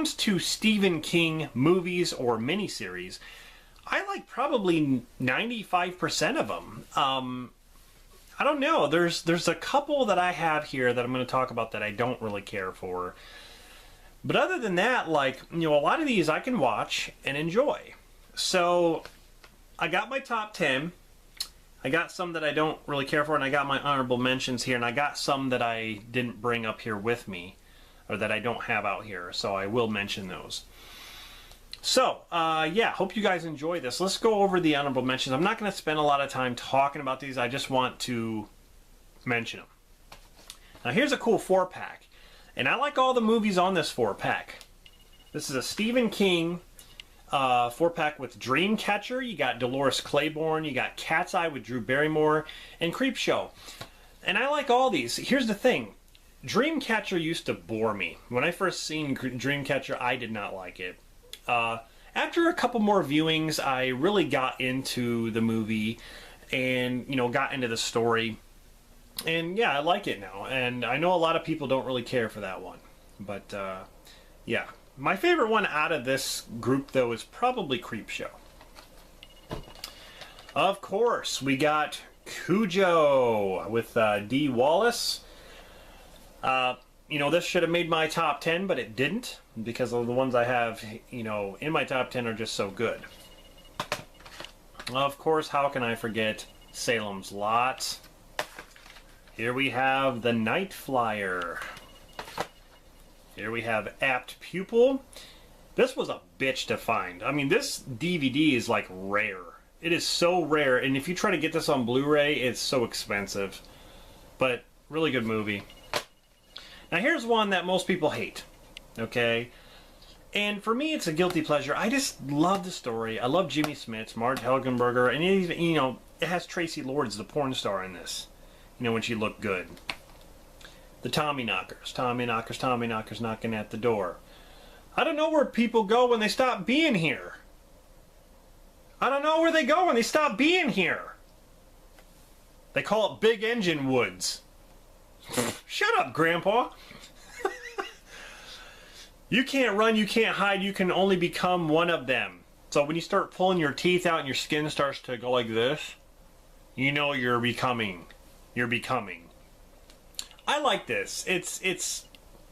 comes to Stephen King movies or miniseries, I like probably 95% of them. I don't know. There's a couple that I have here that I'm going to talk about that I don't really care for. But other than that, like, a lot of these I can watch and enjoy. So I got my top 10. I got some that I don't really care for, and I got my honorable mentions here, and I got some that I didn't bring up here with me, or that I don't have out here, so I will mention those. So, yeah, hope you guys enjoy this. Let's go over the honorable mentions. I'm not going to spend a lot of time talking about these. I just want to mention them. Now, here's a cool 4-pack, and I like all the movies on this 4-pack. This is a Stephen King 4-pack with Dreamcatcher. You got Dolores Claiborne. You got Cat's Eye with Drew Barrymore, and Creepshow. And I like all these. Here's the thing. Dreamcatcher used to bore me. When I first seen Dreamcatcher, I did not like it. After a couple more viewings, I really got into the movie and, got into the story. And yeah, I like it now. And I know a lot of people don't really care for that one. But, yeah. My favorite one out of this group, though, is probably Creepshow. Of course, we got Cujo with Dee Wallace. This should have made my top 10, but it didn't, because of the ones I have, in my top 10 are just so good. Of course, how can I forget Salem's Lot? Here we have The Night Flyer. Here we have Apt Pupil. This was a bitch to find. I mean, this DVD is like rare. It is so rare, and if you try to get this on Blu-ray, it's so expensive. But really good movie. Now here's one that most people hate, okay? And for me, it's a guilty pleasure. I just love the story. I love Jimmy Smits, Marge Helgenberger, and even, it has Tracy Lords, the porn star, in this. When she looked good. The Tommy Knockers. Tommy Knockers, Tommy Knockers knocking at the door. I don't know where people go when they stop being here. I don't know where they go when they stop being here. They call it Big Engine Woods. Shut up, Grandpa. You can't run, you can't hide, you can only become one of them. So when you start pulling your teeth out and your skin starts to go like this, you're becoming. You're becoming. I like this. It's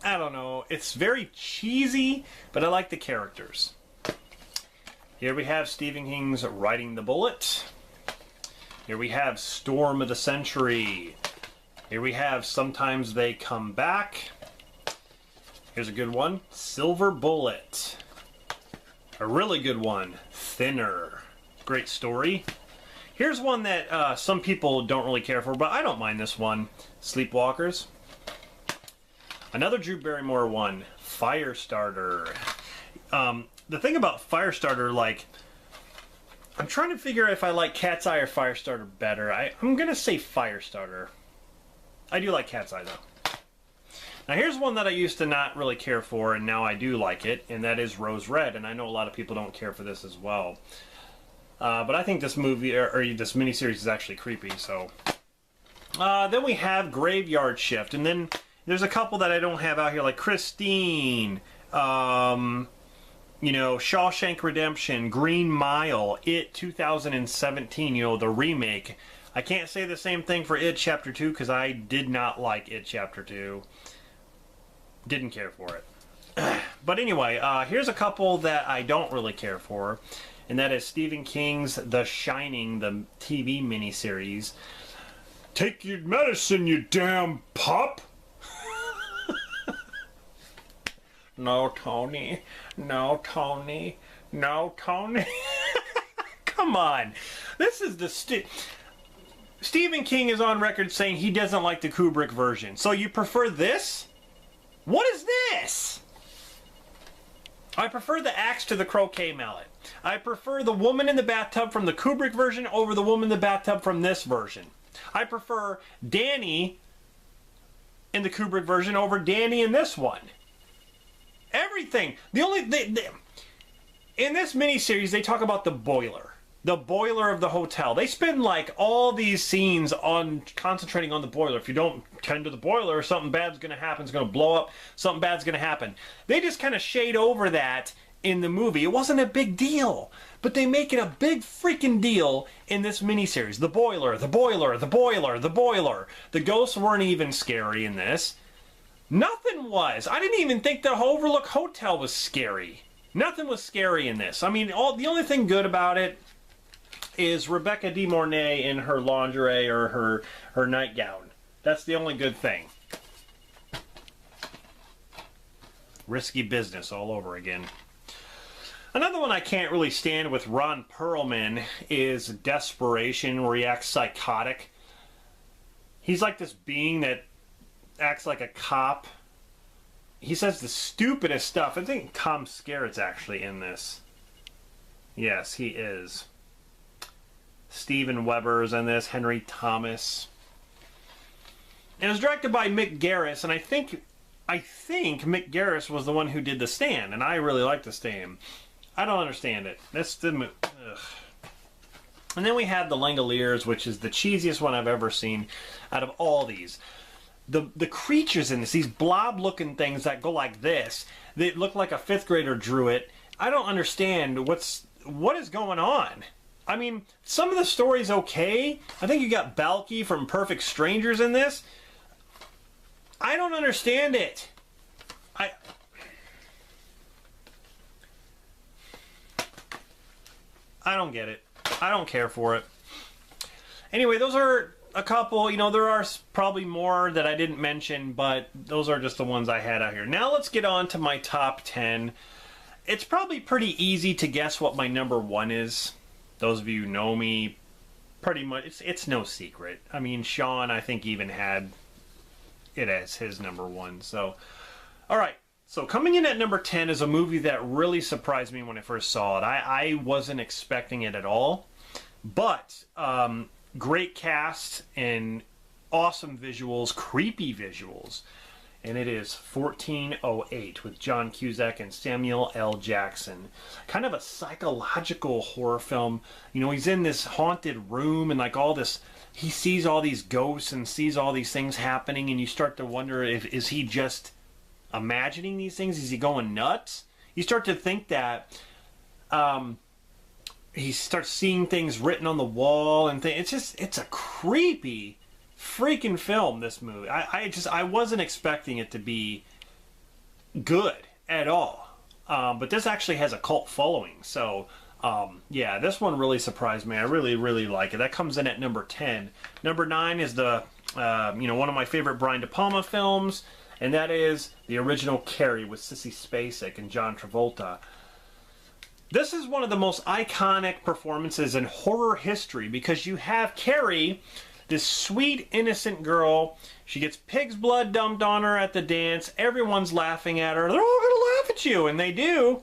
I don't know, it's very cheesy, but I like the characters. Here we have Stephen King's Riding the Bullet. Here we have Storm of the Century. Here we have Sometimes They Come Back. Here's a good one, Silver Bullet. A really good one, Thinner. Great story. Here's one that some people don't really care for, but I don't mind this one, Sleepwalkers. Another Drew Barrymore one, Firestarter. The thing about Firestarter, like, I'm trying to figure if I like Cat's Eye or Firestarter better. I'm going to say Firestarter. I do like Cat's Eye, though. Now, here's one that I used to not really care for, and now I do like it, and that is Rose Red, and I know a lot of people don't care for this as well. But I think this movie, or this miniseries, is actually creepy, so. Then we have Graveyard Shift, and then there's a couple that I don't have out here, like Christine, Shawshank Redemption, Green Mile, It 2017, the remake. I can't say the same thing for It Chapter 2, because I did not like It Chapter 2. Didn't care for it. But anyway, here's a couple that I don't really care for, and that is Stephen King's The Shining, the TV miniseries. Take your medicine, you damn pup! No, Tony. No, Tony. No, Tony. Come on. This is the... Stephen King is on record saying he doesn't like the Kubrick version. So you prefer this? What is this? I prefer the axe to the croquet mallet. I prefer the woman in the bathtub from the Kubrick version over the woman in the bathtub from this version. I prefer Danny in the Kubrick version over Danny in this one. Everything. In this miniseries, they talk about the boiler. The boiler of the hotel. They spend like all these scenes on concentrating on the boiler. If you don't tend to the boiler, something bad's going to happen. It's going to blow up. Something bad's going to happen. They just kind of shade over that in the movie. It wasn't a big deal, but they make it a big freaking deal in this miniseries. The boiler, the boiler, the boiler, the boiler. The ghosts weren't even scary in this. Nothing was. I didn't even think the Overlook Hotel was scary. Nothing was scary in this. I mean, the only thing good about it is Rebecca De Mornay in her lingerie or her nightgown. That's the only good thing. Risky business all over again. Another one I can't really stand with Ron Perlman is Desperation, where he acts psychotic. He's like this being that acts like a cop. He says the stupidest stuff. I think Tom Skerritt's actually in this. Yes, he is. Steven Weber's in this. Henry Thomas. And it was directed by Mick Garris, and I think Mick Garris was the one who did The Stand, and I really like The Stand. I don't understand it. That's the movie. And then we have The Langoliers, which is the cheesiest one I've ever seen out of all these. The creatures in this, these blob-looking things that go like this, they look like a fifth grader drew it. I don't understand what is going on. I mean, some of the story's okay. I think you got Balky from Perfect Strangers in this. I don't understand it. I don't get it. I don't care for it. Anyway, those are a couple. You know, there are probably more that I didn't mention, but those are just the ones I had out here. Now let's get on to my top 10. It's probably pretty easy to guess what my number 1 is. Those of you who know me, pretty much, it's no secret. I mean, Sean, I think, even had it as his number 1. So, all right. So coming in at number 10 is a movie that really surprised me when I first saw it. I wasn't expecting it at all. But great cast and awesome visuals, creepy visuals. And it is 1408 with John Cusack and Samuel L. Jackson. Kind of a psychological horror film. You know, he's in this haunted room and like all this, he sees all these ghosts and sees all these things happening, and you start to wonder is he just imagining these things? Is he going nuts? You start to think that he starts seeing things written on the wall and things. It's a creepy freaking film, this movie. I wasn't expecting it to be good at all. But this actually has a cult following. So, yeah, this one really surprised me. I really, really like it. That comes in at number 10. Number 9 is one of my favorite Brian De Palma films, and that is the original Carrie with Sissy Spacek and John Travolta. This is one of the most iconic performances in horror history because you have Carrie, this sweet, innocent girl. She gets pig's blood dumped on her at the dance. Everyone's laughing at her. They're all going to laugh at you, and they do.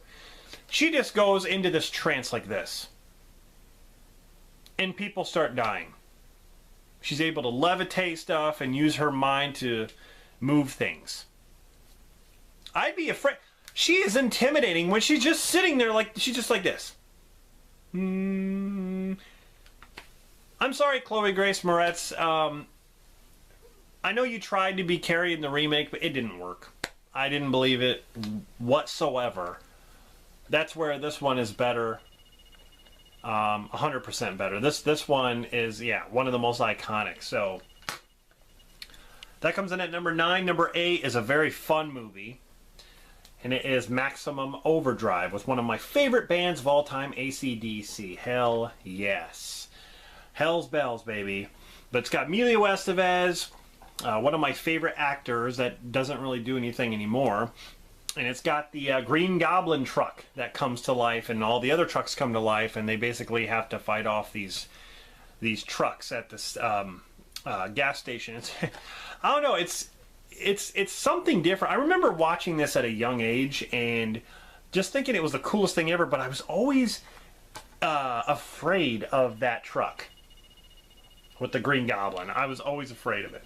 She just goes into this trance like this. And people start dying. She's able to levitate stuff and use her mind to move things. I'd be afraid. She is intimidating when she's just sitting there like, she's just like this. I'm sorry, Chloe Grace Moretz. I know you tried to be Carrie in the remake, but it didn't work. I didn't believe it whatsoever. That's where this one is better. 100% better. This one is, yeah, one of the most iconic. So that comes in at number 9. Number 8 is a very fun movie, and it is Maximum Overdrive with one of my favorite bands of all time, AC/DC. Hell yes. Hell's bells, baby. But it's got Emilio Estevez, one of my favorite actors that doesn't really do anything anymore. And it's got the Green Goblin truck that comes to life, and all the other trucks come to life, and they basically have to fight off these trucks at this gas station. I don't know. It's something different. I remember watching this at a young age and just thinking it was the coolest thing ever, but I was always afraid of that truck with the Green Goblin. I was always afraid of it.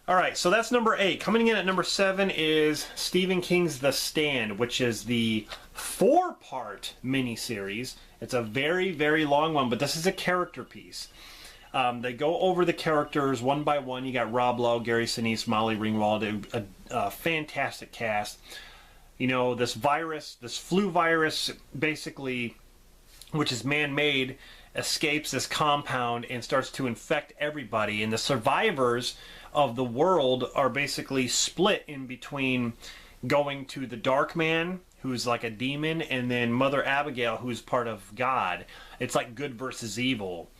All right, so that's number 8. Coming in at number 7 is Stephen King's The Stand, which is the 4-part miniseries. It's a very, very long one, but this is a character piece. They go over the characters one by one. You got Rob Lowe, Gary Sinise, Molly Ringwald, a fantastic cast. You know, this virus, this flu virus, basically, which is man-made, escapes this compound and starts to infect everybody. And the survivors of the world are basically split in between going to the Dark Man, who's like a demon, and then Mother Abigail, who's part of God. It's like good versus evil.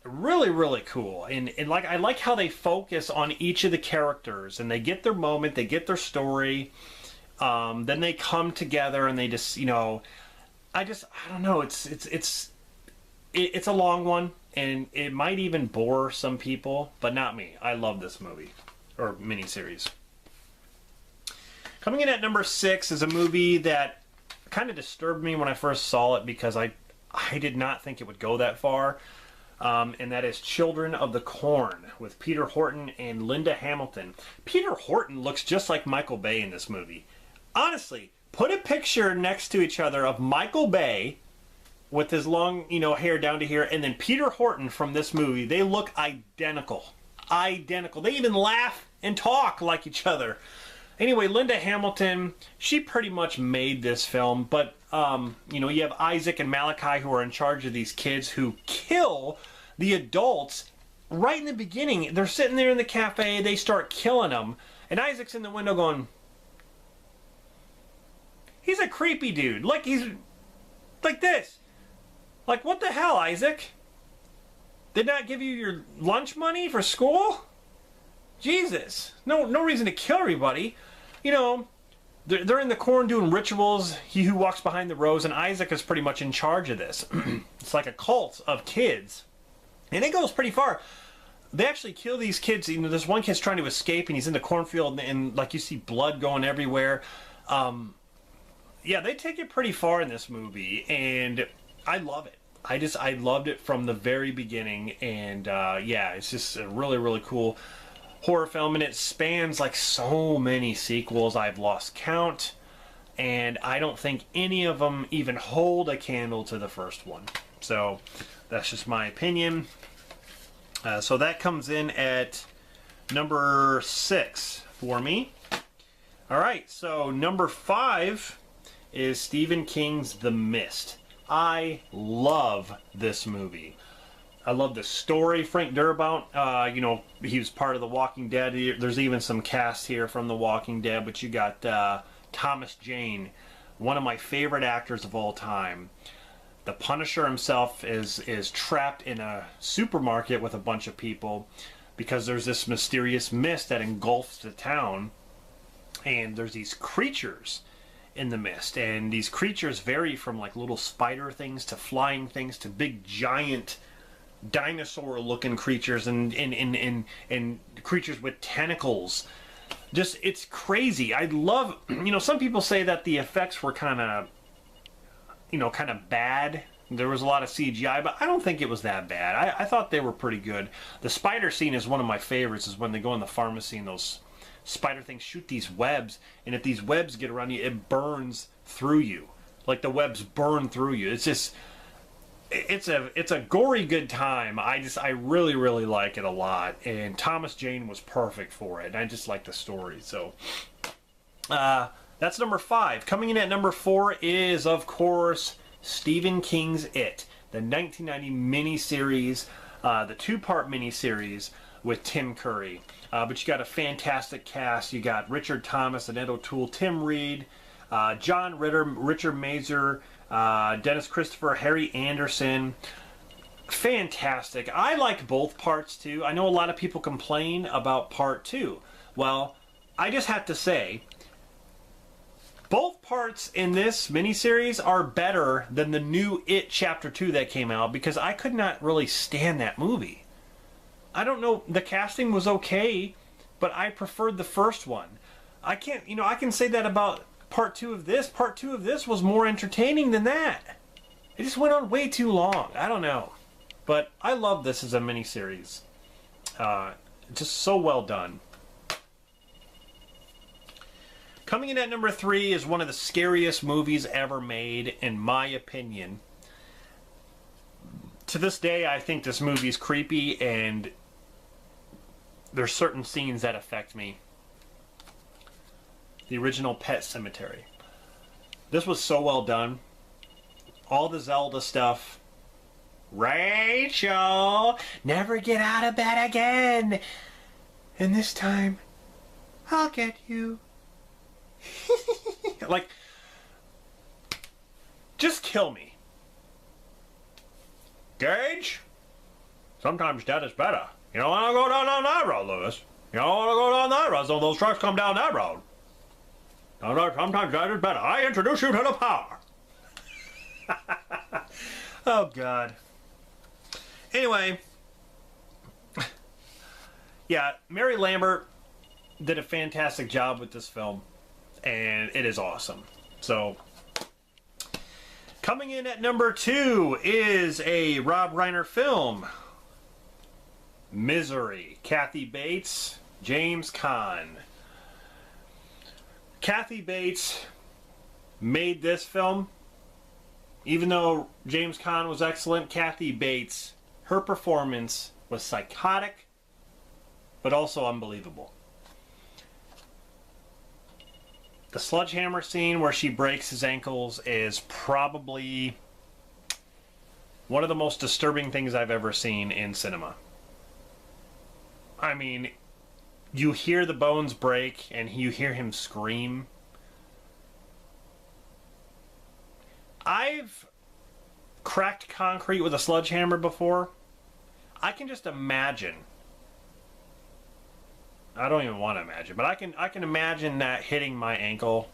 Really, really cool. And like, I like how they focus on each of the characters, and they get their moment, they get their story. Then they come together, and they just, you know, I don't know. It's a long one, and it might even bore some people, but not me. I love this movie or miniseries. Coming in at number 6 is a movie that kind of disturbed me when I first saw it, because I did not think it would go that far. And that is Children of the Corn with Peter Horton and Linda Hamilton. Peter Horton looks just like Michael Bay in this movie. Honestly, put a picture next to each other of Michael Bay with his long, you know, hair down to here, and then Peter Horton from this movie. They look identical. Identical. They even laugh and talk like each other. Anyway, Linda Hamilton, she pretty much made this film, but, you know, you have Isaac and Malachi who are in charge of these kids who kill the adults right in the beginning. They're sitting there in the cafe, they start killing them, and Isaac's in the window going, he's a creepy dude. Like, he's like this. Like, what the hell, Isaac? Did not give you your lunch money for school? Jesus. No reason to kill everybody. You know, they're in the corn doing rituals. He who walks behind the rose, and Isaac is pretty much in charge of this. It's like a cult of kids. And it goes pretty far. They actually kill these kids. You know, this one kid's trying to escape, and he's in the cornfield, and like, you see blood going everywhere. Yeah, they take it pretty far in this movie, and I love it. I loved it from the very beginning, and yeah, it's just a really, really cool horror film, and it spans like so many sequels. I've lost count, and I don't think any of them even hold a candle to the first one. So that's just my opinion. So that comes in at number 6 for me. All right, so number 5 is Stephen King's The Mist. I love this movie. I love the story. Frank Darabont, you know, he was part of The Walking Dead. There's even some cast here from The Walking Dead, but you got Thomas Jane, one of my favorite actors of all time. The Punisher himself is trapped in a supermarket with a bunch of people because there's this mysterious mist that engulfs the town, and there's these creatures in the mist, and these creatures vary from like little spider things to flying things to big giant dinosaur looking creatures and creatures with tentacles. Just, it's crazy. I love, you know, some people say that the effects were kind of, you know, kind of bad. There was a lot of CGI, but I don't think it was that bad. I thought they were pretty good. The spider scene is one of my favorites, is when they go in the pharmacy and those spider things shoot these webs, and if these webs get around you, it burns through you. Like, the webs burn through you. It's just, it's a gory good time. I really, really like it a lot, and Thomas Jane was perfect for it, and I just like the story. So that's number 5. Coming in at number 4 is, of course, Stephen King's It, the 1990 miniseries, the 2-part miniseries with Tim Curry. But you got a fantastic cast. You got Richard Thomas, Annette O'Toole, Tim Reed, John Ritter, Richard Mazer, Dennis Christopher, Harry Anderson. Fantastic. I like both parts too. I know a lot of people complain about part 2. Well, I just have to say, both parts in this miniseries are better than the new It Chapter 2 that came out, because I could not really stand that movie. I don't know, the casting was okay, but I preferred the first one. I can't, you know, I can say that about part 2 of this. Part 2 of this was more entertaining than that. It just went on way too long. I don't know. But I love this as a miniseries. Just so well done. Coming in at number 3 is one of the scariest movies ever made, in my opinion. To this day, I think this movie is creepy, and there's certain scenes that affect me. The original Pet Cemetery. This was so well done. All the Zelda stuff. Rachel, never get out of bed again. And this time, I'll get you. Like, just kill me. Gage, sometimes dead is better. You don't want to go down that road, Lewis. You don't want to go down that road, so those trucks come down that road. Sometimes dead is better. I introduce you to the power. Oh, God. Anyway, yeah, Mary Lambert did a fantastic job with this film, and it is awesome. So, coming in at number 2 is a Rob Reiner film, Misery. Kathy Bates, James Caan. Kathy Bates made this film. Even though James Caan was excellent, Kathy Bates, her performance was psychotic, but also unbelievable. The sledgehammer scene where she breaks his ankles is probably one of the most disturbing things I've ever seen in cinema. I mean, you hear the bones break and you hear him scream. I've cracked concrete with a sledgehammer before. I can just imagine. I don't even want to imagine, but I can imagine that hitting my ankle.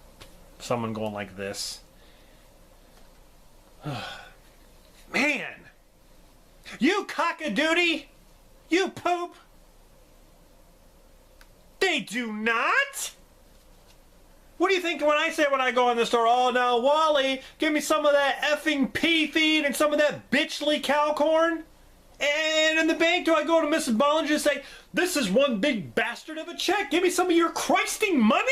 Someone going like this. Man! You cock-a-doodie! You poop! They do not! What do you think when I say when I go in the store, oh, now, Wally, give me some of that effing pea feed and some of that bitchly cow corn? And in the bank, do I go to Mrs. Bollinger and say, this is one big bastard of a check. Give me some of your Christing money?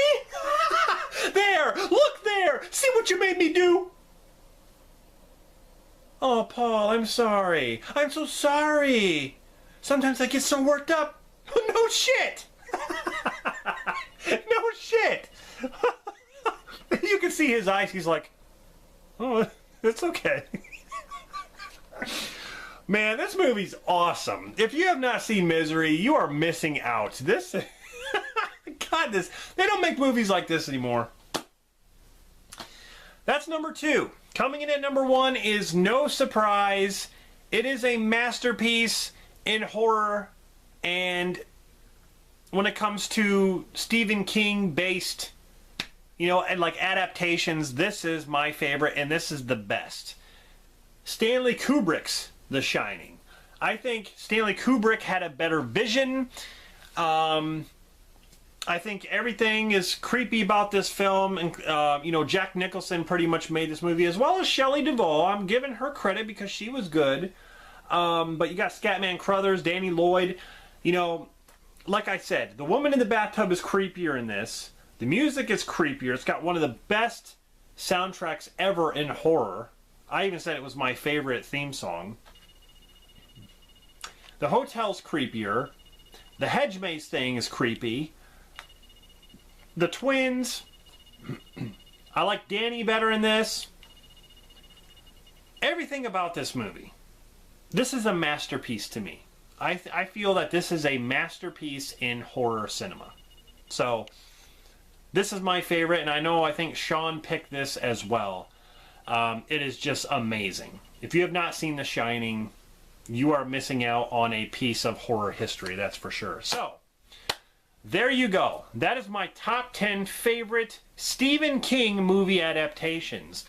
There, look there. See what you made me do? Oh, Paul, I'm sorry. I'm so sorry. Sometimes I get so worked up. No shit. No shit. You can see his eyes. He's like, oh, it's okay. Man, this movie's awesome. If you have not seen Misery, you are missing out. This, God, they don't make movies like this anymore. That's number 2. Coming in at number 1 is no surprise. It is a masterpiece in horror, and when it comes to Stephen King based, and like adaptations, this is my favorite, and this is the best. Stanley Kubrick's The Shining. I think Stanley Kubrick had a better vision. I think everything is creepy about this film, and Jack Nicholson pretty much made this movie, as well as Shelley Duvall. I'm giving her credit because she was good. But you got Scatman Crothers, Danny Lloyd. Like I said, the woman in the bathtub is creepier in this. The music is creepier. It's got one of the best soundtracks ever in horror. I even said it was my favorite theme song. The hotel's creepier. The hedge maze thing is creepy. The twins. I like Danny better in this. Everything about this movie. This is a masterpiece to me. I feel that this is a masterpiece in horror cinema. So, this is my favorite, and I think Sean picked this as well. It is just amazing. If you have not seen The Shining, you are missing out on a piece of horror history, that's for sure. So, there you go. That is my top 10 favorite Stephen King movie adaptations.